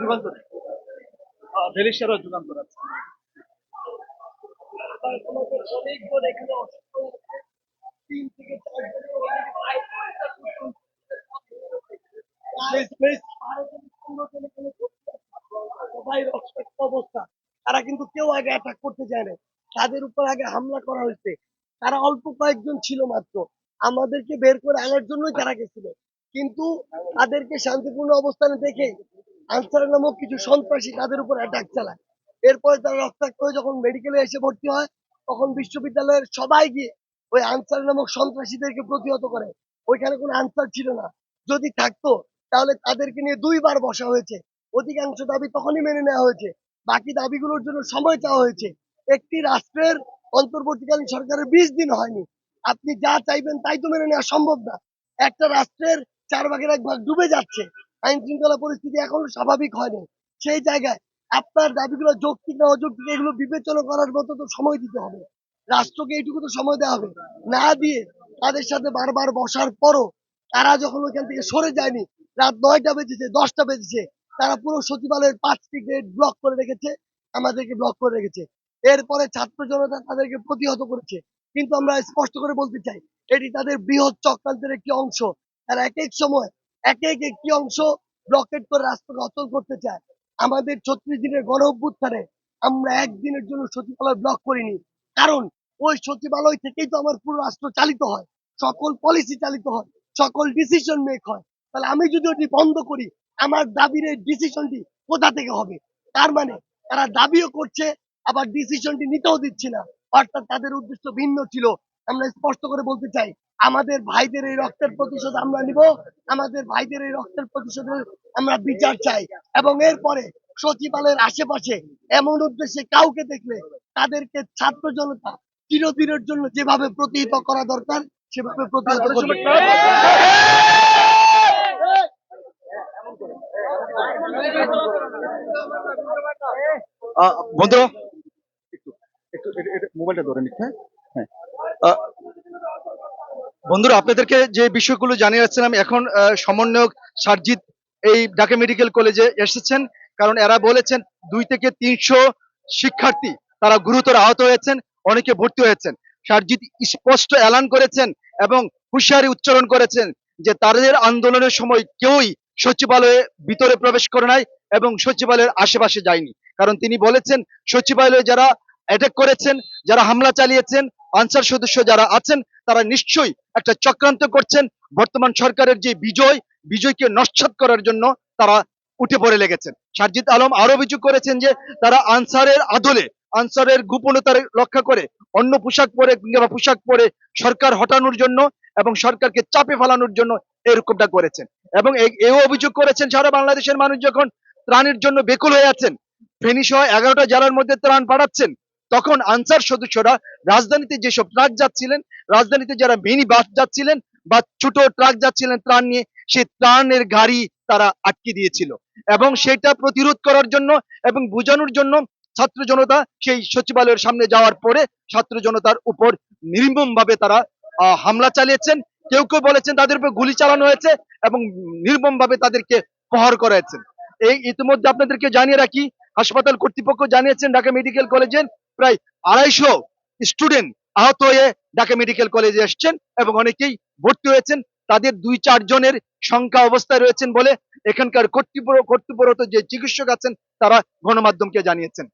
যুগান্তরে ভেলিস্টারও যুগান্তর আছে। অনেকজন এখানে অসুস্থ আছে, 3 থেকে 4 জন সবাই রক্তাক্ত অবস্থা। তারা কিন্তু কেউ আগে অ্যাটাক করতে চায় না, তাদের উপর আগে হামলা করা হয়েছে। তারা অল্প কয়েকজন ছিল মাত্র, আমাদেরকে বের করে আনার জন্যই তারা গেছিল। কিন্তু তাদেরকে শান্তিপূর্ণ অবস্থানে দেখে আনসার নামক কিছু সন্ত্রাসী তাদের উপর অ্যাটাক চালায়। এরপরে তারা রক্তাক্ত হয়ে যখন মেডিকেলে এসে ভর্তি হয়, তখন বিশ্ববিদ্যালয়ের সবাই গিয়ে ওই আনসার নামক সন্ত্রাসীদেরকে প্রতিহত করে। ওইখানে কোনো আনসার ছিল না, যদি থাকতো তাহলে তাদেরকে নিয়ে 2 বার বসা হয়েছে। অধিকাংশ দাবি তখনই মেনে নেওয়া হয়েছে, বাকি দাবিগুলোর জন্য সময় চাওয়া হয়েছে। একটি রাষ্ট্রের অন্তর্বর্তীকালীন সরকারের 20 দিন হয়নি, আপনি যা চাইবেন তাই তো মেনে নেওয়া সম্ভব না। একটা রাষ্ট্রের 4 ভাগের 1 ভাগ ডুবে যাচ্ছে, আইন শৃঙ্খলা পরিস্থিতি এখনো স্বাভাবিক হয়নি। সেই জায়গায় আপনার দাবিগুলো যৌক্তিক না অযৌক্তিক এগুলো বিবেচনা করার মতো তো সময় দিতে হবে, রাষ্ট্রকে এইটুকু তো সময় দেওয়া হবে। না দিয়ে তাদের সাথে বারবার বসার পরও তারা যখন ওইখান থেকে সরে যায়নি, রাত 9টা বেজেছে, 10টা বেজেছে, তারা পুরো সচিবালয়ের 5টি গেট ব্লক করে রেখেছে, আমাদেরকে ব্লক করে রেখেছে। এরপরে ছাত্র জনতা তাদেরকে প্রতিহত করেছে। কিন্তু আমরা স্পষ্ট করে বলতে চাই, এটি তাদের বৃহৎ চক্রান্তের একটি অংশ। তারা এক এক সময় একটি অংশ ব্লকেট করে রাস্তাকে অচল করতে চায়। আমাদের 36 দিনের গণ অভ্যুত্থানে আমরা একদিনের জন্য সচিবালয় ব্লক করিনি, কারণ ওই সচিবালয় থেকেই তো আমার পুরো রাষ্ট্র চালিত হয়, সকল পলিসি চালিত হয়, সকল ডিসিশন মেক হয়। তাহলে আমি যদি ওটি বন্ধ করি, আমার দাবির এই ডিসিশনটি কোথা থেকে হবে? তার মানে তারা দাবিও করছে, আবার ডিসিশনটি নিতেও দিচ্ছে না, অর্থাৎ তাদের উদ্দেশ্য ভিন্ন ছিল। আমরা স্পষ্ট করে বলতে চাই, আমাদের ভাইদের এই রক্তের প্রতিশোধ আমরা নিব, আমাদের ভাইদের এই রক্তের প্রতিশোধের আমরা বিচার চাই। এবং এরপরে সচিবালয়ের আশেপাশে এমন উদ্দেশ্যে কাউকে দেখলে তাদেরকে ছাত্র জনতা চিরদিনের জন্য যেভাবে প্রতিহত করা দরকার সেভাবে প্রতিহত করবে। বন্ধুরা একটু মোবাইলটা ধরে নিচ্ছে। হ্যাঁ, আহ, বন্ধুরা আপনাদেরকে যে বিষয়গুলো জানিয়ে যাচ্ছিলাম, এখন সমন্বয়ক সারজিৎ এই ঢাকা মেডিকেল কলেজে এসেছেন, কারণ এরা বলেছেন 2 থেকে 300 শিক্ষার্থী তারা গুরুতর আহত হয়েছেন, অনেকে ভর্তি হয়েছেন। সারজিৎ স্পষ্ট এলান করেছেন এবং হুঁশিয়ারি উচ্চারণ করেছেন যে তাদের আন্দোলনের সময় কেউই সচিবালয়ে ভিতরে প্রবেশ করে নাই এবং সচিবালয়ের আশেপাশে যায়নি। কারণ তিনি বলেছেন সচিবালয়ে যারা অ্যাটাক করেছেন, যারা হামলা চালিয়েছেন, আনসার সদস্য যারা আছেন, তারা নিশ্চয়ই একটা চক্রান্ত করছেন। বর্তমান সরকারের যে বিজয়কে নস্যাৎ করার জন্য তারা উঠে পড়ে লেগেছেন। সারজিৎ আলম আরো অভিযোগ করেছেন যে তারা আনসারের আদলে, আনসারের গোপনতা রক্ষা করে অন্য পোশাক পরে কিংবা পোশাক পরে সরকার হটানোর জন্য এবং সরকারকে চাপে ফেলানোর জন্য এরকমটা করেছেন। এবং এও অভিযোগ করেছেন সারা বাংলাদেশের মানুষ যখন ত্রাণের জন্য বেকুল হয়ে আছেন, ফেনী সহ 11টা জেলার মধ্যে ত্রাণ পাঠাচ্ছেন, তখন আনসার সদস্যরা রাজধানীতে যেসব ট্রাক যাচ্ছিলেন, রাজধানীতে যারা মিনি বাস যাচ্ছিলেন বা ছোট ট্রাক যাচ্ছিলেন ত্রাণ নিয়ে, সেই ত্রাণের গাড়ি তারা আটকে দিয়েছিল। এবং সেটা প্রতিরোধ করার জন্য এবং বোঝানোর জন্য ছাত্র জনতা সেই সচিবালয়ের সামনে যাওয়ার পরে ছাত্র জনতার উপর নির্মম ভাবে তারা হামলা চালিয়েছেন। কেউ কেউ বলেছেন তাদের উপর গুলি চালানো হয়েছে এবং নির্মম ভাবে তাদেরকে প্রহার করা হয়েছে। এই ইতিমধ্যে আপনাদেরকে জানিয়ে রাখি, হাসপাতাল কর্তৃপক্ষ জানিয়েছেন ঢাকা মেডিকেল কলেজের প্রায় 250 স্টুডেন্ট আহত হয়ে ঢাকা মেডিকেল কলেজে এসছেন এবং অনেকেই ভর্তি হয়েছেন। তাদের 2-4 জনের সংখ্যা অবস্থায় রয়েছেন বলে এখানকার কর্তৃপরত যে চিকিৎসক আছেন তারা গণমাধ্যমকে জানিয়েছেন।